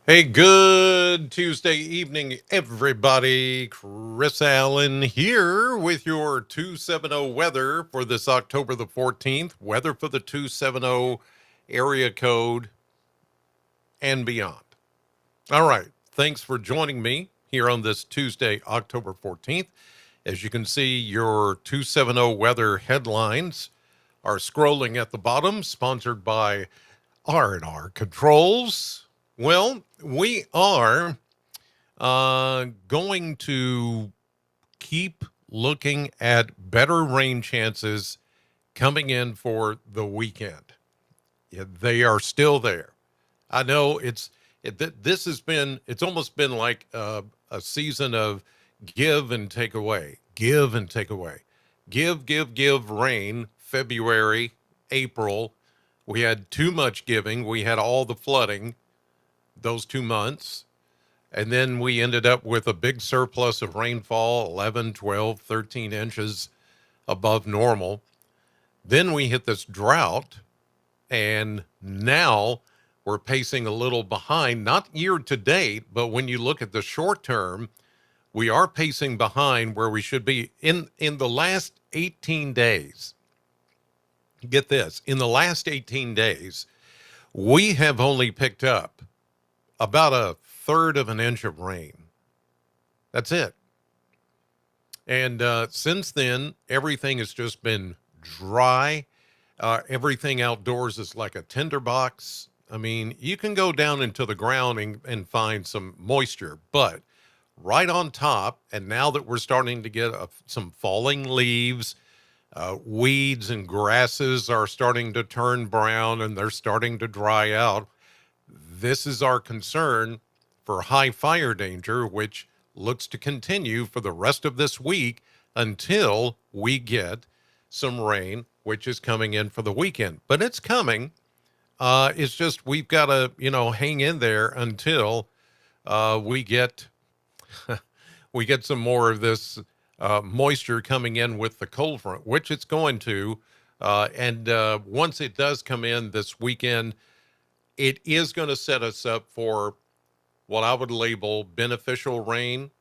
Hey, good Tuesday evening, everybody. Chris Allen here with your 270 weather for this October the 14th. Weather for the 270 area code and beyond. All right. Thanks for joining me here on this Tuesday, October 14th. As you can see, your 270 weather headlines are scrolling at the bottom, sponsored by R&R Controls. Well, we are going to keep looking at better rain chances coming in for the weekend. Yeah, they are still there. I know this has been it's almost been like a season of give and take away, give and take away, give rain. February, April, we had too much giving. We had all the flooding those 2 months. And then we ended up with a big surplus of rainfall, 11, 12, 13 inches above normal. Then we hit this drought, and now we're pacing a little behind, not year to date, but when you look at the short term, we are pacing behind where we should be in the last 18 days. Get this, in the last 18 days, we have only picked up about a third of an inch of rain. That's it. And since then, everything has just been dry. Everything outdoors is like a tinderbox. I mean, you can go down into the ground and find some moisture, but right on top, and now that we're starting to get some falling leaves, weeds and grasses are starting to turn brown and they're starting to dry out. This is our concern for high fire danger, which looks to continue for the rest of this week until we get some rain, which is coming in for the weekend. But it's coming. It's just we've got to, hang in there until we get we get some more of this moisture coming in with the cold front, which it's going to. And once it does come in this weekend, it is going to set us up for what I would label beneficial rain,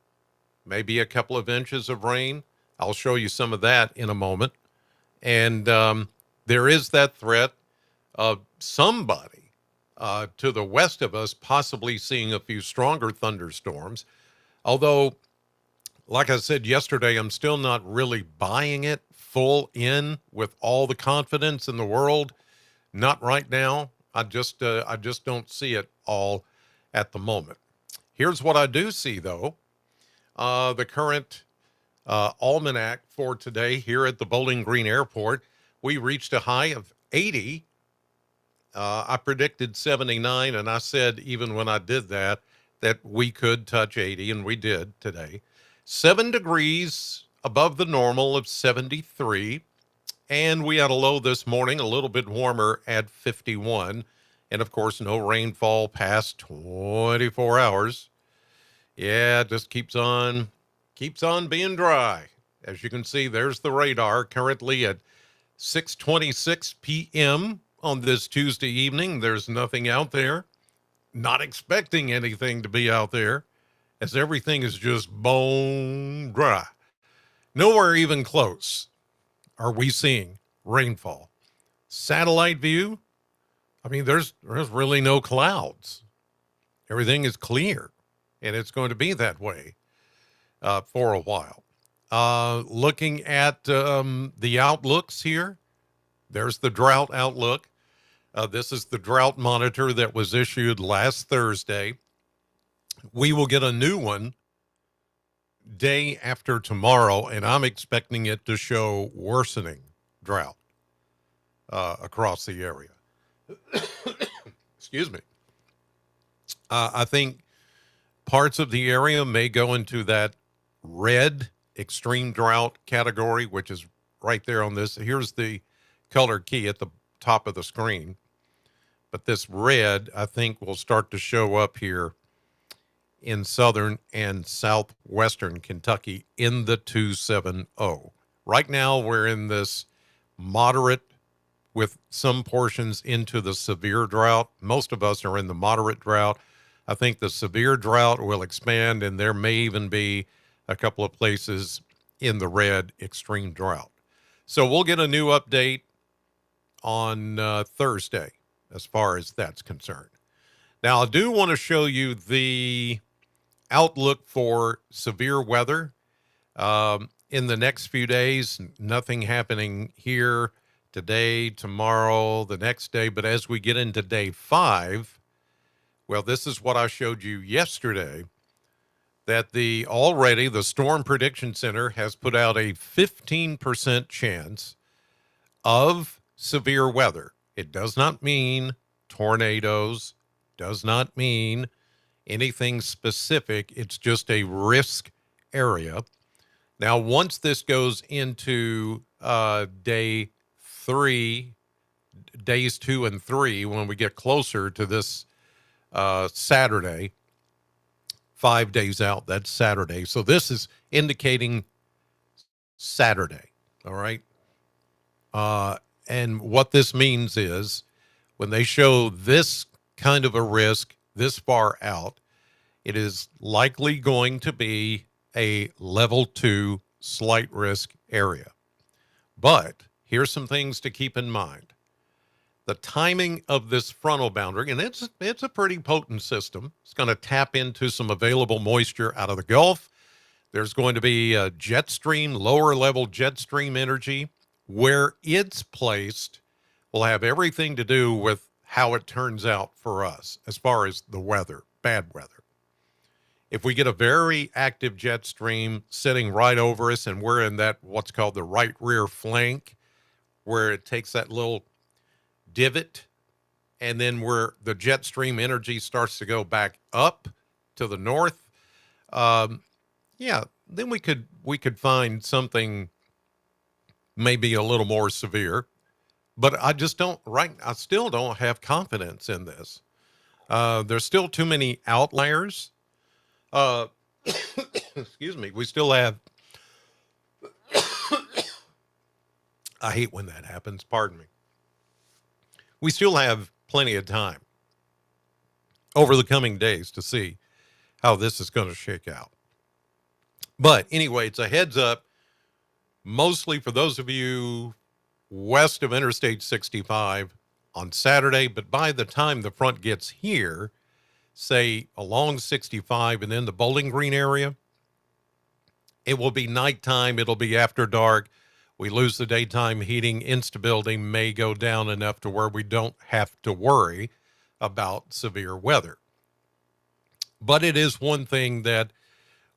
maybe a couple of inches of rain. I'll show you some of that in a moment. And there is that threat of somebody to the west of us possibly seeing a few stronger thunderstorms. Although, like I said yesterday, I'm still not really buying it full in with all the confidence in the world. Not right now. I just don't see it all at the moment. Here's what I do see, though. The current almanac for today here at the Bowling Green Airport, we reached a high of 80. I predicted 79, and I said even when I did that we could touch 80, and we did today. 7 degrees above the normal of 73. And we had a low this morning, a little bit warmer at 51. And of course, no rainfall past 24 hours. Yeah, it just keeps on being dry. As you can see, there's the radar currently at 6:26 p.m. on this Tuesday evening. There's nothing out there. Not expecting anything to be out there, as everything is just bone dry. Nowhere even close are we seeing rainfall. Satellite view, I mean, there's really no clouds. Everything is clear, and it's going to be that way for a while. Looking at the outlooks here, there's the drought outlook. This is the drought monitor that was issued last Thursday. We will get a new one day after tomorrow, and I'm expecting it to show worsening drought across the area. Excuse me. I think parts of the area may go into that red extreme drought category, which is right there on this. Here's the color key at the top of the screen. But this red, I think, will start to show up here in southern and southwestern Kentucky in the 270. Right now, we're in this moderate with some portions into the severe drought. Most of us are in the moderate drought. I think the severe drought will expand, and there may even be a couple of places in the red extreme drought. So we'll get a new update on Thursday as far as that's concerned. Now, I do want to show you the outlook for severe weather in the next few days. Nothing happening here today, tomorrow, the next day. But as we get into day 5, well, this is what I showed you yesterday, that the Storm Prediction Center has put out a 15% chance of severe weather. It does not mean tornadoes, does not mean anything specific. It's just a risk area. Now, once this goes into days 2 and 3, when we get closer to this Saturday, 5 days out, that's Saturday. So this is indicating Saturday, all right? And what this means is when they show this kind of a risk this far out, it is likely going to be a level 2 slight risk area. But here's some things to keep in mind. The timing of this frontal boundary, and it's a pretty potent system. It's going to tap into some available moisture out of the Gulf. There's going to be a jet stream, lower level jet stream energy. Where it's placed will have everything to do with how it turns out for us as far as the weather, bad weather. If we get a very active jet stream sitting right over us and we're in that what's called the right rear flank, where it takes that little divot, and then where the jet stream energy starts to go back up to the north, then we could find something maybe a little more severe. But I still don't have confidence in this. There's still too many outliers. Excuse me. We still have, I hate when that happens. Pardon me. We still have plenty of time over the coming days to see how this is going to shake out. But anyway, it's a heads up, mostly for those of you west of Interstate 65 on Saturday. But by the time the front gets here, say along 65 and in the Bowling Green area, it will be nighttime. It'll be after dark. We lose the daytime heating. Instability may go down enough to where we don't have to worry about severe weather. But it is one thing that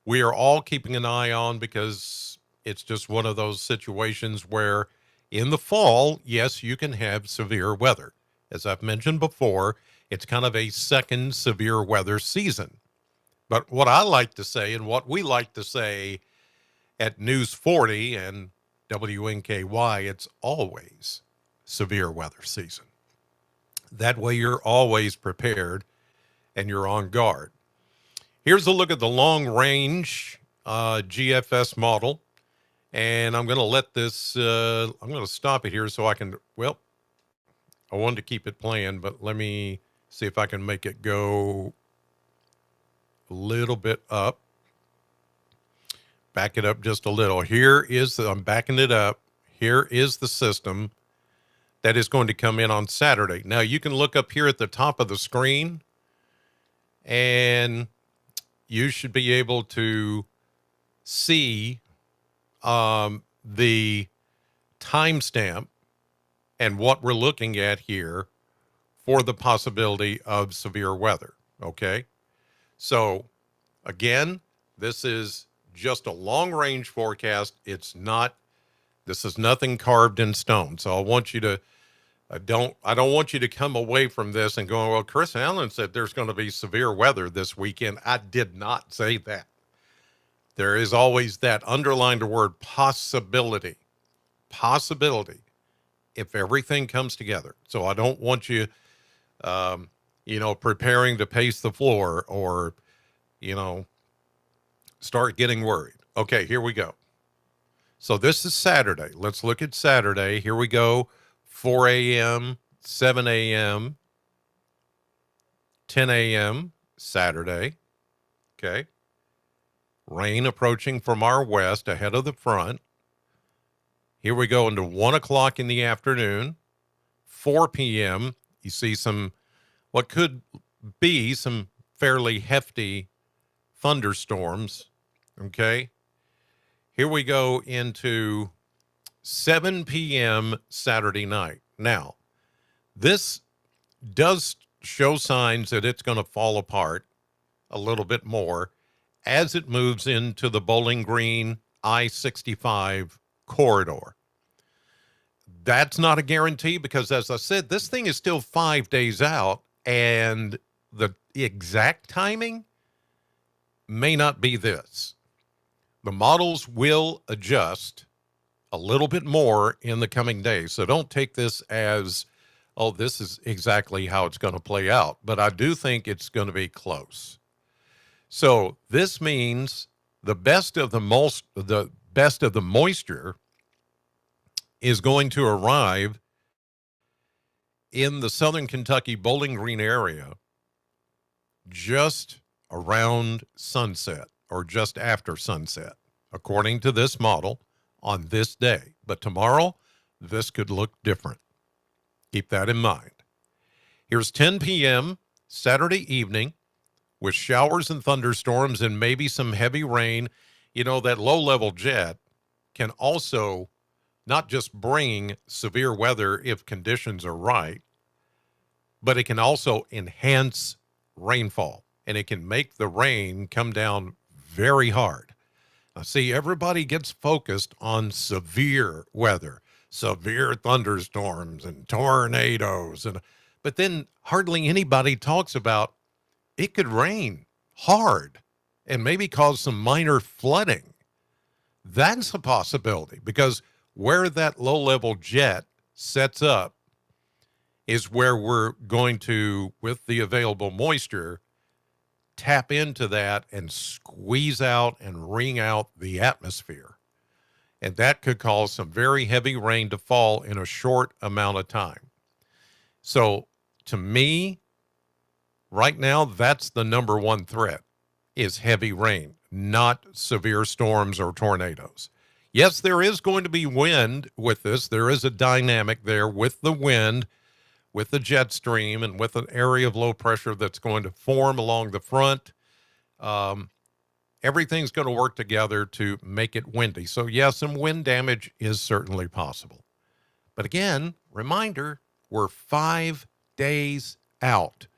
we are all keeping an eye on, because it's just one of those situations where in the fall, yes, you can have severe weather. As I've mentioned before, it's kind of a second severe weather season. But what I like to say, and what we like to say at News 40 and WNKY, it's always severe weather season. That way you're always prepared and you're on guard. Here's a look at the long range GFS model. And I'm going to let this, I'm going to stop it here so I can, I wanted to keep it playing, but let me see if I can make it go a little bit up. Back it up just a little. I'm backing it up. Here is the system that is going to come in on Saturday. Now you can look up here at the top of the screen, and you should be able to see the timestamp and what we're looking at here for the possibility of severe weather. Okay. So again, this is just a long range forecast. This is nothing carved in stone. So I want you to, I don't want you to come away from this and go, well, Chris Allen said there's going to be severe weather this weekend. I did not say that. There is always that underlined word possibility, if everything comes together. So I don't want you, preparing to pace the floor or, start getting worried. Okay, here we go. So this is Saturday. Let's look at Saturday. Here we go. 4 a.m., 7 a.m., 10 a.m., Saturday. Okay. Rain approaching from our west ahead of the front. Here we go into 1 o'clock in the afternoon. 4 p.m., you see what could be some fairly hefty thunderstorms. Okay. Here we go into 7 p.m. Saturday night. Now, this does show signs that it's going to fall apart a little bit more as it moves into the Bowling Green I-65 corridor. That's not a guarantee because, as I said, this thing is still 5 days out, and the exact timing may not be this. The models will adjust a little bit more in the coming days. So don't take this as, oh, this is exactly how it's going to play out. But I do think it's going to be close. So this means the best of the moisture is going to arrive in the southern Kentucky Bowling Green area just around sunset or just after sunset, according to this model on this day. But tomorrow, this could look different. Keep that in mind. Here's 10 p.m. Saturday evening with showers and thunderstorms and maybe some heavy rain. You know, that low-level jet can also not just bring severe weather if conditions are right, but it can also enhance rainfall, and it can make the rain come down very hard. Now, see, everybody gets focused on severe weather, severe thunderstorms and tornadoes, but then hardly anybody talks about it could rain hard and maybe cause some minor flooding. That's a possibility because where that low-level jet sets up is where we're going to, with the available moisture, tap into that and squeeze out and wring out the atmosphere. And that could cause some very heavy rain to fall in a short amount of time. So to me, right now, that's the number one threat is heavy rain, not severe storms or tornadoes. Yes, there is going to be wind with this. There is a dynamic there with the wind, with the jet stream, and with an area of low pressure that's going to form along the front. Everything's going to work together to make it windy. So, yes, some wind damage is certainly possible. But again, reminder, we're 5 days out.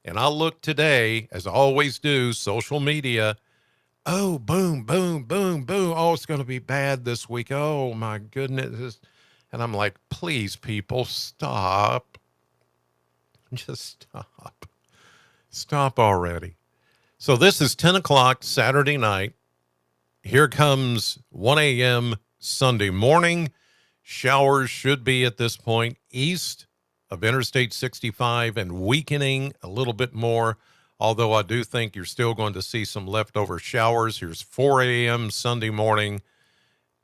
And I'll look today, as I always do, social media. Oh, boom, boom, boom, boom. Oh, it's going to be bad this week. Oh, my goodness. And I'm like, please, people, stop. Just stop. Stop already. So this is 10 o'clock Saturday night. Here comes 1 a.m. Sunday morning. Showers should be at this point east of Interstate 65 and weakening a little bit more, although I do think you're still going to see some leftover showers. Here's 4 a.m. Sunday morning,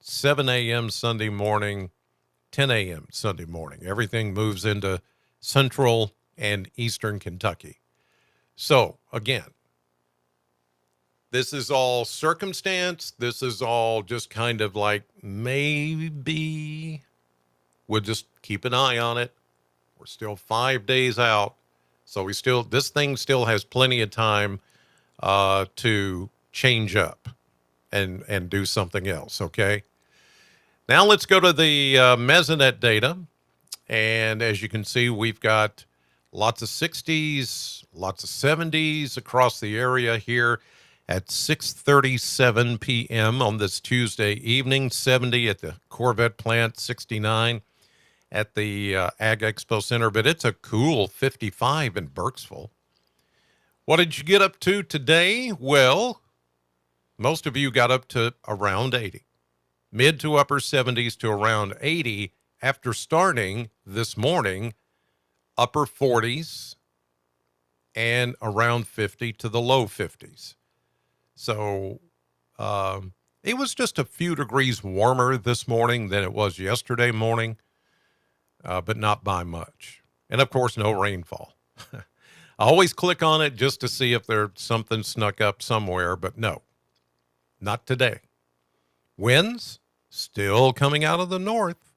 7 a.m. Sunday morning, 10 a.m. Sunday morning. Everything moves into central and eastern Kentucky. So, again, this is all circumstance. This is all just kind of like maybe we'll just keep an eye on it. We're still 5 days out. So this thing still has plenty of time to change up and do something else, okay? Now let's go to the Mesonet data. And as you can see, we've got lots of 60s, lots of 70s across the area here at 6:37 p.m. on this Tuesday evening, 70 at the Corvette plant, 69 at the Ag Expo Center, but it's a cool 55 in Burkesville. What did you get up to today? Well, most of you got up to around 80, mid to upper 70s to around 80 after starting this morning, upper 40s and around 50 to the low 50s. So it was just a few degrees warmer this morning than it was yesterday morning. But not by much. And, of course, no rainfall. I always click on it just to see if there's something snuck up somewhere, but no, not today. Winds still coming out of the north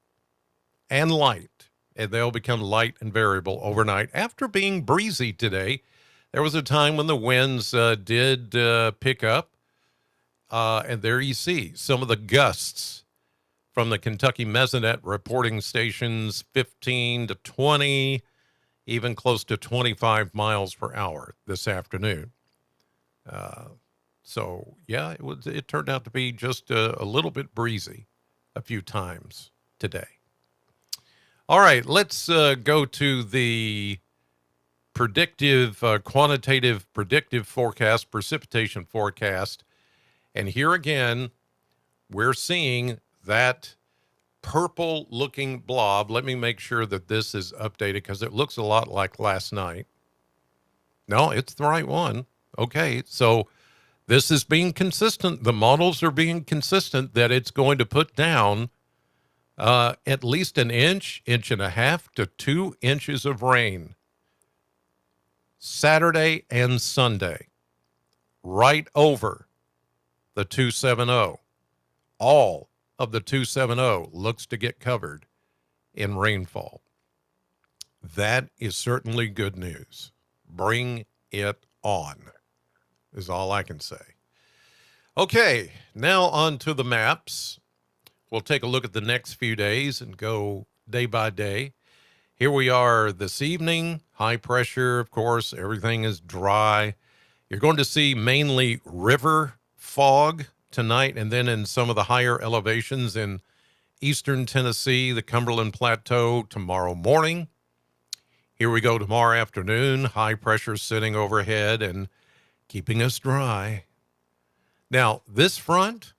and light, and they'll become light and variable overnight after being breezy today. There was a time when the winds did pick up, and there you see some of the gusts from the Kentucky Mesonet reporting stations 15 to 20, even close to 25 miles per hour this afternoon. So, yeah, it turned out to be just a little bit breezy a few times today. All right, let's go to the quantitative predictive forecast, precipitation forecast. And here again, we're seeing that purple-looking blob. Let me make sure that this is updated because it looks a lot like last night. No, it's the right one. Okay, so this is being consistent. The models are being consistent that it's going to put down at least an inch, inch and a half to 2 inches of rain Saturday and Sunday, right over the 270. All of the 270 looks to get covered in rainfall. That is certainly good news. Bring it on, is all I can say. Okay, now on to the maps. We'll take a look at the next few days and go day by day. Here we are this evening. High pressure, of course, everything is dry. You're going to see mainly river fog tonight, and then in some of the higher elevations in eastern Tennessee, the Cumberland Plateau tomorrow morning. Here we go tomorrow afternoon. High pressure sitting overhead and keeping us dry. Now, this front,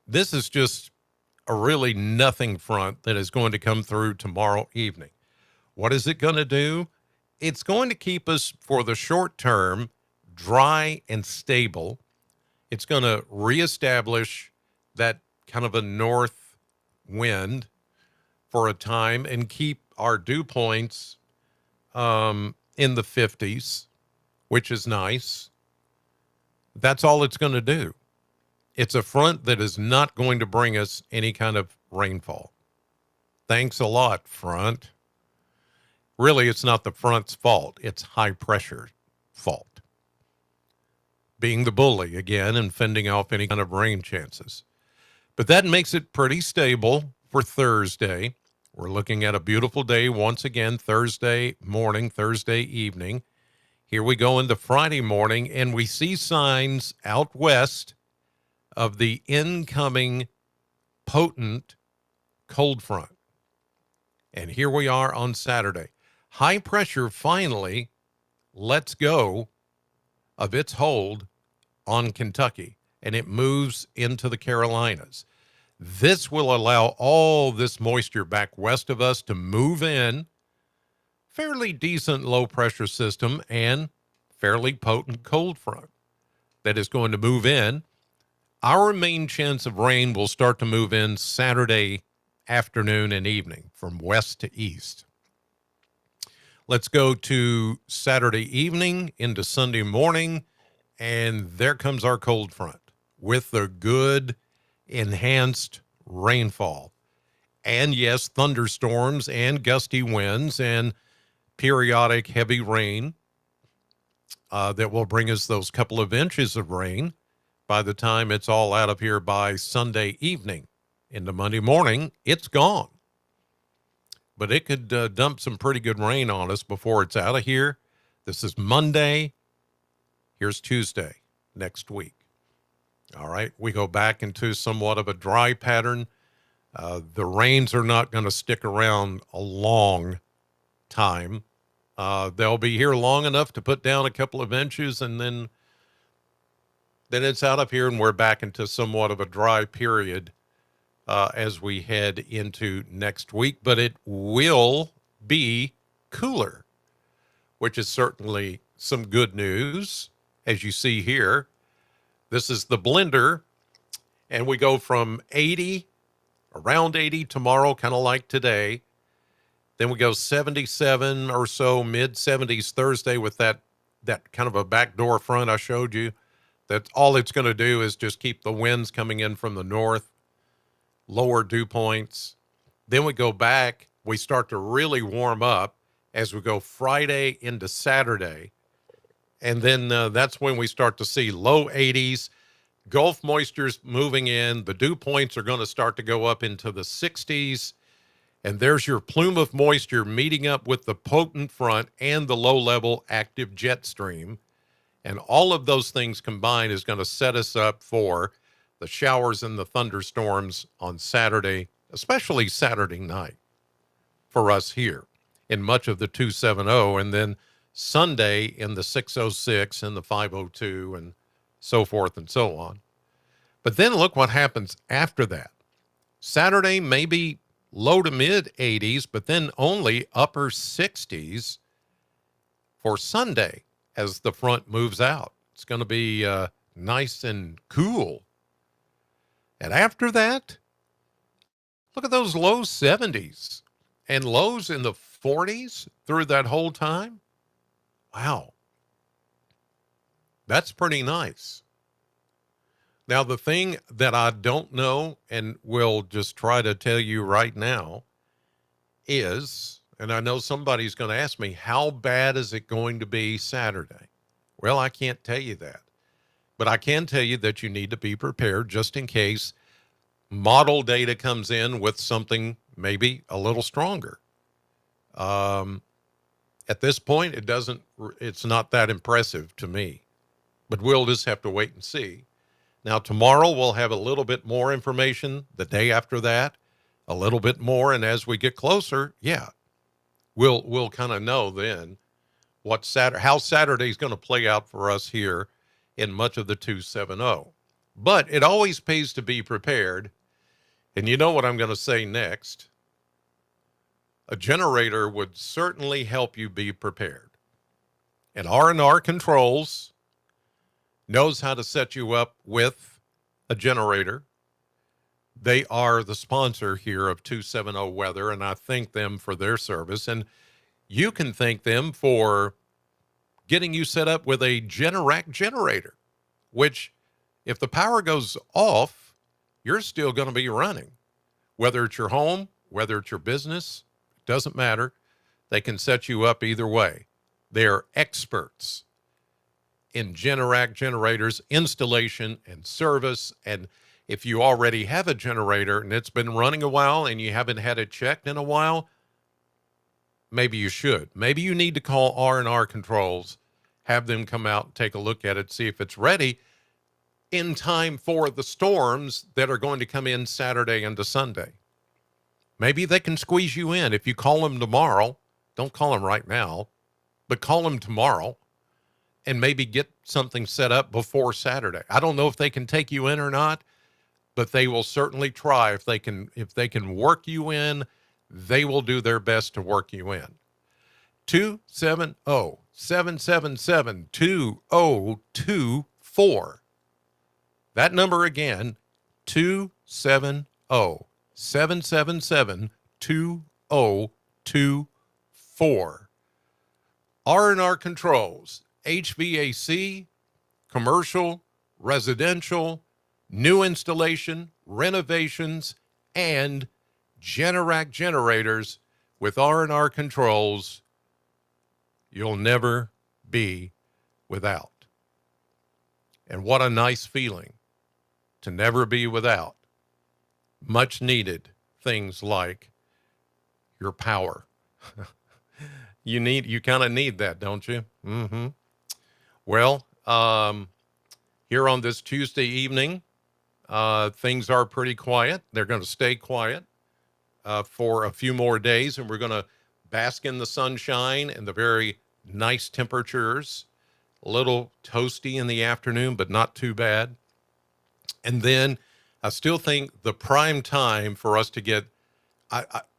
this is just a really nothing front that is going to come through tomorrow evening. What is it going to do? It's going to keep us, for the short term, dry and stable. It's going to reestablish that kind of a north wind for a time and keep our dew points in the 50s, which is nice. That's all it's going to do. It's a front that is not going to bring us any kind of rainfall. Thanks a lot, front. Really, it's not the front's fault. It's high pressure fault. Being the bully again and fending off any kind of rain chances. But that makes it pretty stable for Thursday. We're looking at a beautiful day once again, Thursday morning, Thursday evening. Here we go into Friday morning, and we see signs out west of the incoming potent cold front. And here we are on Saturday. High pressure finally lets go of its hold on Kentucky, and it moves into the Carolinas. This will allow all this moisture back west of us to move in. Fairly decent low pressure system and fairly potent cold front that is going to move in. Our main chance of rain will start to move in Saturday afternoon and evening from west to east. Let's go to Saturday evening into Sunday morning, and there comes our cold front with the good enhanced rainfall. And yes, thunderstorms and gusty winds and periodic heavy rain that will bring us those couple of inches of rain by the time it's all out of here by Sunday evening. Into Monday morning, it's gone. But it could dump some pretty good rain on us before it's out of here. This is Monday. Here's Tuesday next week. All right, we go back into somewhat of a dry pattern. The rains are not going to stick around a long time. They'll be here long enough to put down a couple of inches, and then it's out of here, and we're back into somewhat of a dry period as we head into next week. But it will be cooler, which is certainly some good news. As you see here, this is the blender, and we go from 80, around 80 tomorrow, kind of like today. Then we go 77 or so, mid-70s Thursday with that that kind of a backdoor front I showed you, that all it's going to do is just keep the winds coming in from the north, lower dew points. Then we go back, we start to really warm up as we go Friday into Saturday. And then that's when we start to see low 80s. Gulf moisture's moving in. The dew points are going to start to go up into the 60s. And there's your plume of moisture meeting up with the potent front and the low-level active jet stream. And all of those things combined is going to set us up for the showers and the thunderstorms on Saturday, especially Saturday night for us here in much of the 270, and then Sunday in the 606 and the 502 and so forth and so on. But then look what happens after that. Saturday, maybe low to mid 80s, but then only upper 60s for Sunday as the front moves out. It's going to be nice and cool. And after that, look at those low 70s and lows in the 40s through that whole time. Wow. That's pretty nice. Now, the thing that I don't know and will just try to tell you right now is, and I know somebody's going to ask me, how bad is it going to be Saturday? Well, I can't tell you that. But I can tell you that you need to be prepared just in case model data comes in with something maybe a little stronger. At this point, it's not that impressive to me. But we'll just have to wait and see. Now, tomorrow we'll have a little bit more information. The day after that, a little bit more. And as we get closer, we'll kind of know then how Saturday's going to play out for us here in much of the 270. But it always pays to be prepared. And you know what I'm going to say next. A generator would certainly help you be prepared. And R&R Controls knows how to set you up with a generator. They are the sponsor here of 270 Weather, and I thank them for their service. And you can thank them for getting you set up with a Generac generator, which if the power goes off, you're still going to be running. Whether it's your home, whether it's your business, it doesn't matter. They can set you up either way. They're experts in Generac generators, installation and service. And if you already have a generator and it's been running a while and you haven't had it checked in a while, maybe you should. Maybe you need to call R&R Controls, have them come out and take a look at it, see if it's ready in time for the storms that are going to come in Saturday into Sunday. Maybe they can squeeze you in. If you call them tomorrow, don't call them right now, but call them tomorrow and maybe get something set up before Saturday. I don't know if they can take you in or not, but they will certainly try. If they can work you in, they will do their best to work you in. 270-777-2024. That number again, 270-777-2024. R&R Controls, HVAC, commercial, residential, new installation, renovations, and Generac generators. With R&R Controls, you'll never be without. And what a nice feeling to never be without much needed things like your power. You kind of need that, don't you? Mm-hmm. Well, here on this Tuesday evening, things are pretty quiet. They're going to stay quiet for a few more days, and we're going to bask in the sunshine and the very nice temperatures. A little toasty in the afternoon, but not too bad. And then I still think the prime time for us to get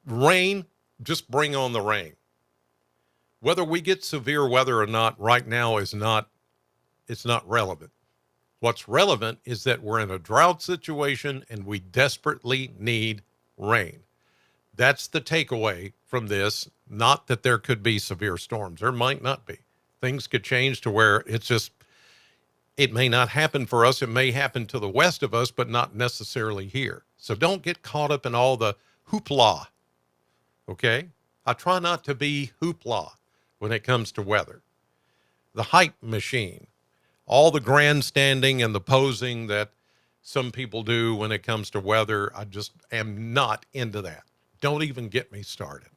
rain, just bring on the rain. Whether we get severe weather or not right now it's not relevant. What's relevant is that we're in a drought situation and we desperately need rain. That's the takeaway from this. Not that there could be severe storms. There might not be. Things could change to where it may not happen for us. It may happen to the west of us, but not necessarily here. So don't get caught up in all the hoopla. Okay. I try not to be hoopla when it comes to weather. The hype machine, all the grandstanding and the posing that some people do when it comes to weather, I just am not into that. Don't even get me started.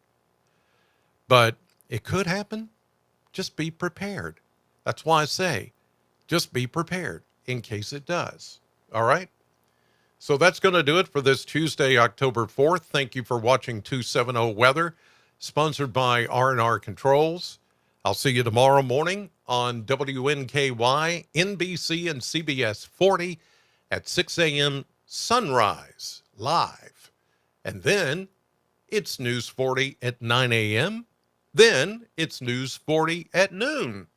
But it could happen. Just be prepared. That's why I say, just be prepared in case it does. All right? So that's going to do it for this Tuesday, October 4th. Thank you for watching 270 Weather, sponsored by R&R Controls. I'll see you tomorrow morning on WNKY, NBC, and CBS 40 at 6 a.m. Sunrise Live. And then it's News 40 at 9 a.m. Then it's News 40 at noon.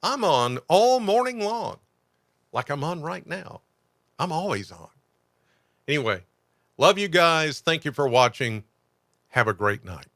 I'm on all morning long, like I'm on right now. I'm always on. Anyway, love you guys. Thank you for watching. Have a great night.